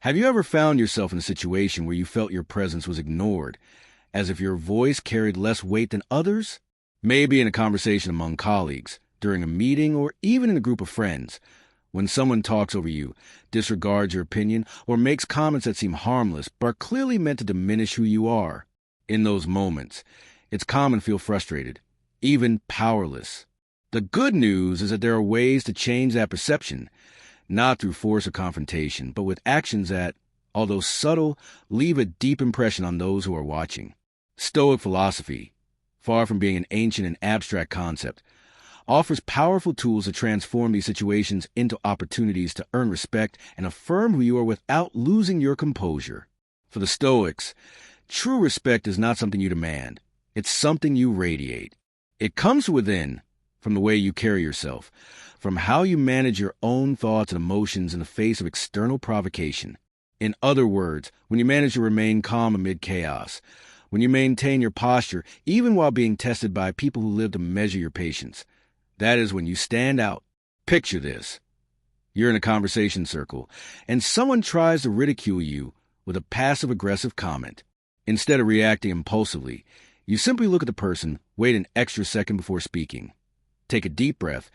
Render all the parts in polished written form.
Have you ever found yourself in a situation where you felt your presence was ignored, as if your voice carried less weight than others? Maybe in a conversation among colleagues, during a meeting, or even in a group of friends. When someone talks over you, disregards your opinion, or makes comments that seem harmless but are clearly meant to diminish who you are. In those moments, it's common to feel frustrated, even powerless. The good news is that there are ways to change that perception, not through force or confrontation, but with actions that, although subtle, leave a deep impression on those who are watching. Stoic philosophy, far from being an ancient and abstract concept, offers powerful tools to transform these situations into opportunities to earn respect and affirm who you are without losing your composure. For the Stoics, true respect is not something you demand. It's something you radiate. It comes from within, from the way you carry yourself, from how you manage your own thoughts and emotions in the face of external provocation. In other words, when you manage to remain calm amid chaos, when you maintain your posture even while being tested by people who live to measure your patience, that is when you stand out. Picture this. You're in a conversation circle, and someone tries to ridicule you with a passive-aggressive comment. Instead of reacting impulsively, you simply look at the person, wait an extra second before speaking, take a deep breath,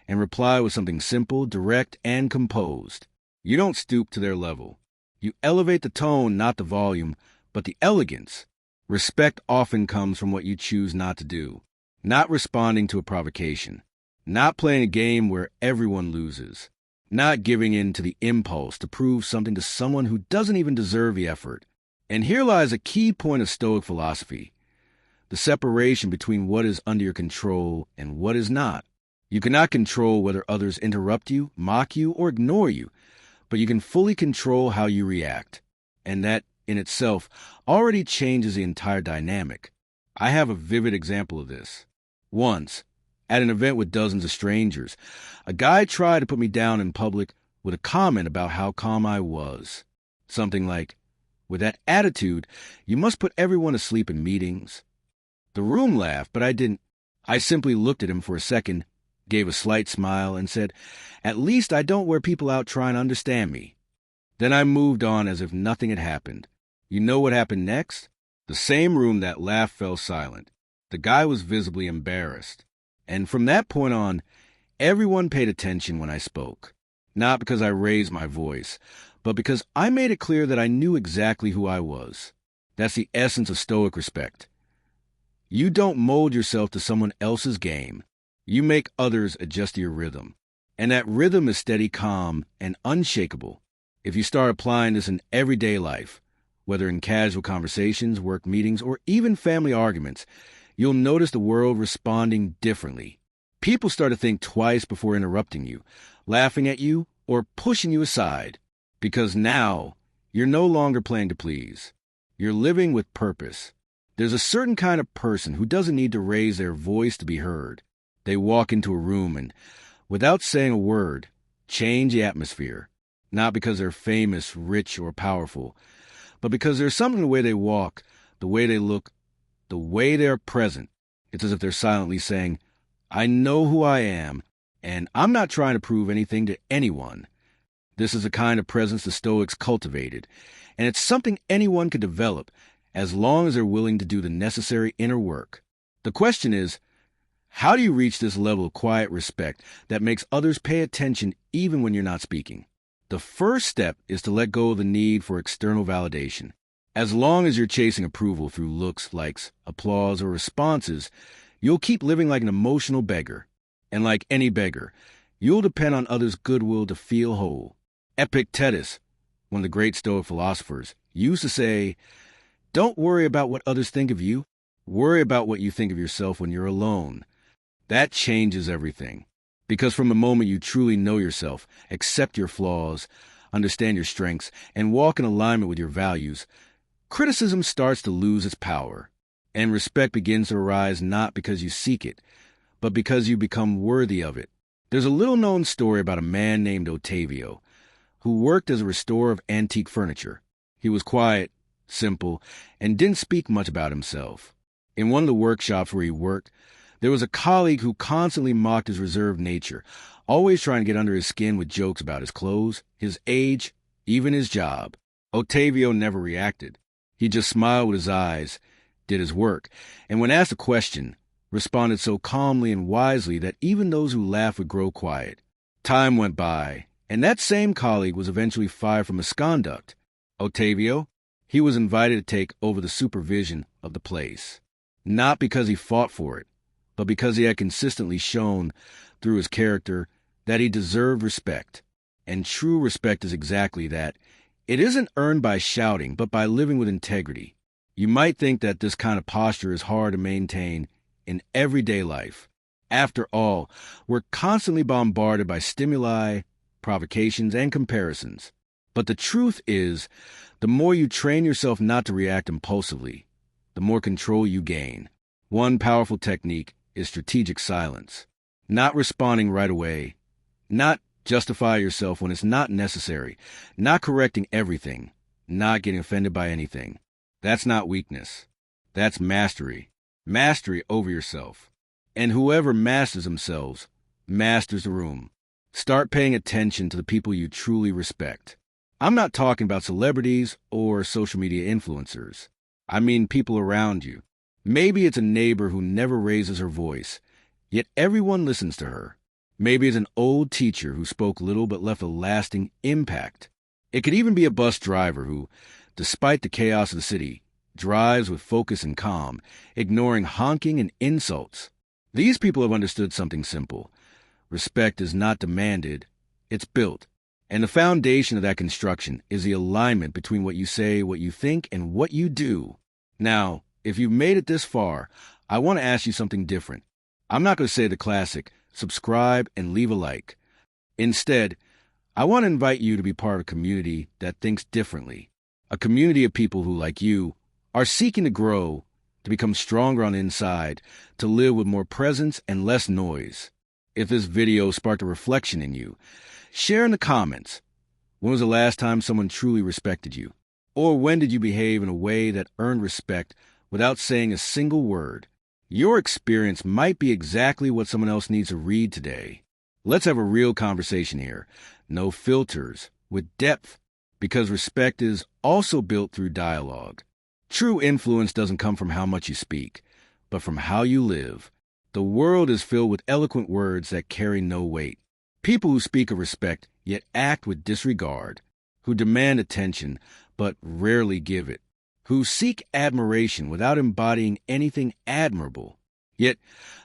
and reply with something simple, direct, and composed. You don't stoop to their level. You elevate the tone, not the volume, but the elegance. Respect often comes from what you choose not to do, not responding to a provocation, not playing a game where everyone loses, not giving in to the impulse to prove something to someone who doesn't even deserve the effort. And here lies a key point of Stoic philosophy, the separation between what is under your control and what is not. You cannot control whether others interrupt you, mock you, or ignore you, but you can fully control how you react. And that, in itself, already changes the entire dynamic. I have a vivid example of this. Once, at an event with dozens of strangers, a guy tried to put me down in public with a comment about how calm I was. Something like, "With that attitude, you must put everyone to sleep in meetings." The room laughed, but I didn't. I simply looked at him for a second, gave a slight smile, and said, "At least I don't wear people out trying to understand me." Then I moved on as if nothing had happened. You know what happened next? The same room that laughed fell silent. The guy was visibly embarrassed. And from that point on, everyone paid attention when I spoke. Not because I raised my voice, but because I made it clear that I knew exactly who I was. That's the essence of Stoic respect. You don't mold yourself to someone else's game. You make others adjust to your rhythm. And that rhythm is steady, calm, and unshakable. If you start applying this in everyday life, whether in casual conversations, work meetings, or even family arguments, you'll notice the world responding differently. People start to think twice before interrupting you, laughing at you, or pushing you aside. Because now, you're no longer playing to please. You're living with purpose. There's a certain kind of person who doesn't need to raise their voice to be heard. They walk into a room and, without saying a word, change the atmosphere. Not because they're famous, rich, or powerful, but because there's something in the way they walk, the way they look, the way they're present. It's as if they're silently saying, "I know who I am, and I'm not trying to prove anything to anyone." This is the kind of presence the Stoics cultivated, and it's something anyone can develop as long as they're willing to do the necessary inner work. The question is, how do you reach this level of quiet respect that makes others pay attention even when you're not speaking? The first step is to let go of the need for external validation. As long as you're chasing approval through looks, likes, applause, or responses, you'll keep living like an emotional beggar. And like any beggar, you'll depend on others' goodwill to feel whole. Epictetus, one of the great Stoic philosophers, used to say, "Don't worry about what others think of you. Worry about what you think of yourself when you're alone." That changes everything. Because from the moment you truly know yourself, accept your flaws, understand your strengths, and walk in alignment with your values, criticism starts to lose its power. And respect begins to arise not because you seek it, but because you become worthy of it. There's a little-known story about a man named Ottavio, who worked as a restorer of antique furniture. He was quiet, simple, and didn't speak much about himself. In one of the workshops where he worked, there was a colleague who constantly mocked his reserved nature, always trying to get under his skin with jokes about his clothes, his age, even his job. Ottavio never reacted. He just smiled with his eyes, did his work, and when asked a question, responded so calmly and wisely that even those who laughed would grow quiet. Time went by, and that same colleague was eventually fired for misconduct. Ottavio, he was invited to take over the supervision of the place. Not because he fought for it, but because he had consistently shown through his character that he deserved respect. And true respect is exactly that. It isn't earned by shouting, but by living with integrity. You might think that this kind of posture is hard to maintain in everyday life. After all, we're constantly bombarded by stimuli, provocations, and comparisons. But the truth is, the more you train yourself not to react impulsively, the more control you gain. One powerful technique is strategic silence. Not responding right away. Not justify yourself when it's not necessary. Not correcting everything. Not getting offended by anything. That's not weakness. That's mastery. Mastery over yourself. And whoever masters themselves masters the room. Start paying attention to the people you truly respect. I'm not talking about celebrities or social media influencers. I mean people around you. Maybe it's a neighbor who never raises her voice, yet everyone listens to her. Maybe it's an old teacher who spoke little but left a lasting impact. It could even be a bus driver who, despite the chaos of the city, drives with focus and calm, ignoring honking and insults. These people have understood something simple. Respect is not demanded, it's built. And the foundation of that construction is the alignment between what you say, what you think, and what you do. Now, if you've made it this far, I want to ask you something different. I'm not going to say the classic, subscribe and leave a like. Instead, I want to invite you to be part of a community that thinks differently. A community of people who, like you, are seeking to grow, to become stronger on the inside, to live with more presence and less noise. If this video sparked a reflection in you, share in the comments. When was the last time someone truly respected you? Or when did you behave in a way that earned respect without saying a single word? Your experience might be exactly what someone else needs to read today. Let's have a real conversation here. No filters, with depth, because respect is also built through dialogue. True influence doesn't come from how much you speak, but from how you live. The world is filled with eloquent words that carry no weight. People who speak of respect yet act with disregard, who demand attention but rarely give it, who seek admiration without embodying anything admirable. Yet,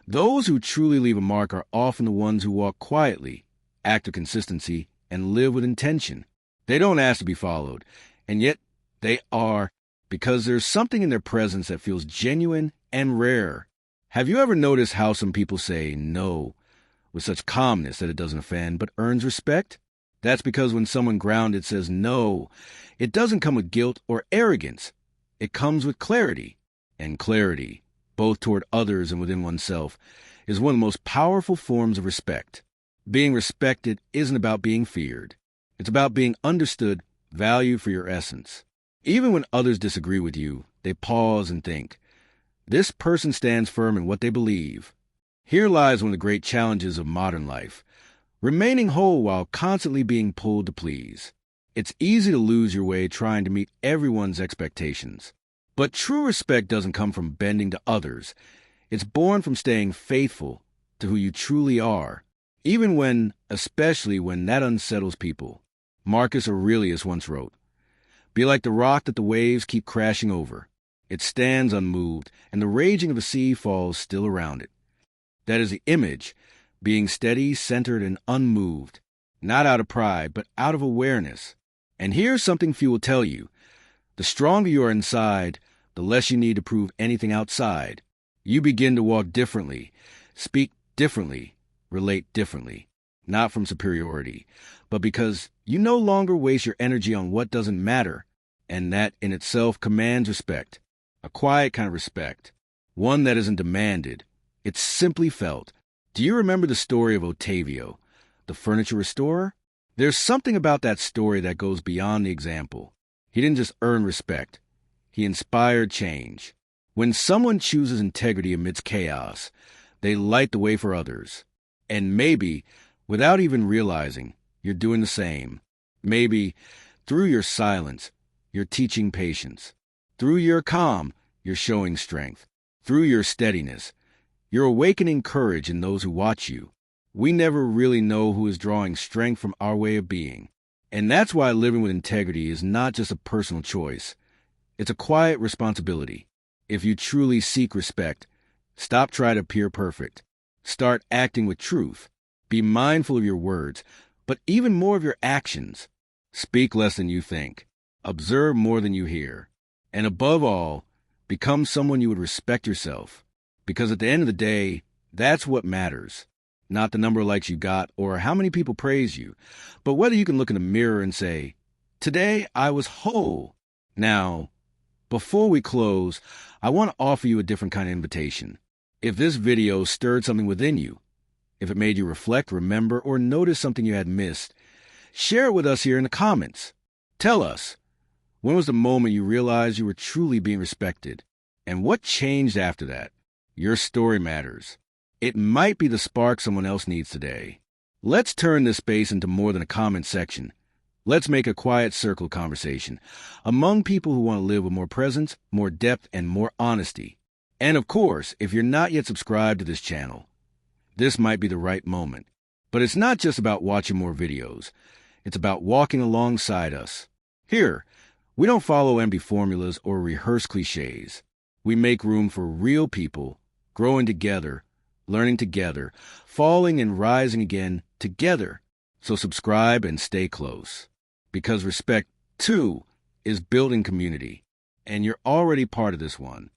those who truly leave a mark are often the ones who walk quietly, act with consistency, and live with intention. They don't ask to be followed, and yet they are, because there's something in their presence that feels genuine and rare. Have you ever noticed how some people say no with such calmness that it doesn't offend but earns respect? That's because when someone grounded says no, it doesn't come with guilt or arrogance. It comes with clarity. And clarity, both toward others and within oneself, is one of the most powerful forms of respect. Being respected isn't about being feared. It's about being understood, valued for your essence. Even when others disagree with you, they pause and think, this person stands firm in what they believe. Here lies one of the great challenges of modern life, remaining whole while constantly being pulled to please. It's easy to lose your way trying to meet everyone's expectations. But true respect doesn't come from bending to others. It's born from staying faithful to who you truly are, especially when that unsettles people. Marcus Aurelius once wrote, "Be like the rock that the waves keep crashing over. It stands unmoved, and the raging of the sea falls still around it." That is the image, being steady, centered, and unmoved, not out of pride, but out of awareness. And here's something few will tell you. The stronger you are inside, the less you need to prove anything outside. You begin to walk differently, speak differently, relate differently, not from superiority, but because you no longer waste your energy on what doesn't matter, and that in itself commands respect. A quiet kind of respect, one that isn't demanded. It's simply felt. Do you remember the story of Ottavio, the furniture restorer? There's something about that story that goes beyond the example. He didn't just earn respect. He inspired change. When someone chooses integrity amidst chaos, they light the way for others. And maybe, without even realizing, you're doing the same. Maybe Through your silence, you're teaching patience. Through your calm, you're showing strength. Through your steadiness, you're awakening courage in those who watch you. We never really know who is drawing strength from our way of being. And that's why living with integrity is not just a personal choice. It's a quiet responsibility. If you truly seek respect, stop trying to appear perfect. Start acting with truth. Be mindful of your words, but even more of your actions. Speak less than you think. Observe more than you hear. And above all, become someone you would respect yourself. Because at the end of the day, that's what matters. Not the number of likes you got or how many people praise you, but whether you can look in the mirror and say, "Today I was whole." Now, before we close, I want to offer you a different kind of invitation. If this video stirred something within you, if it made you reflect, remember, or notice something you had missed, share it with us here in the comments. Tell us, when was the moment you realized you were truly being respected? And what changed after that? Your story matters. It might be the spark someone else needs today. Let's turn this space into more than a comment section. Let's make a quiet circle conversation among people who want to live with more presence, more depth, and more honesty. And of course, if you're not yet subscribed to this channel, this might be the right moment. But it's not just about watching more videos. It's about walking alongside us. Here, we don't follow empty formulas or rehearse cliches. We make room for real people, growing together, learning together, falling and rising again together. So subscribe and stay close. Because respect, too, is building community. And you're already part of this one.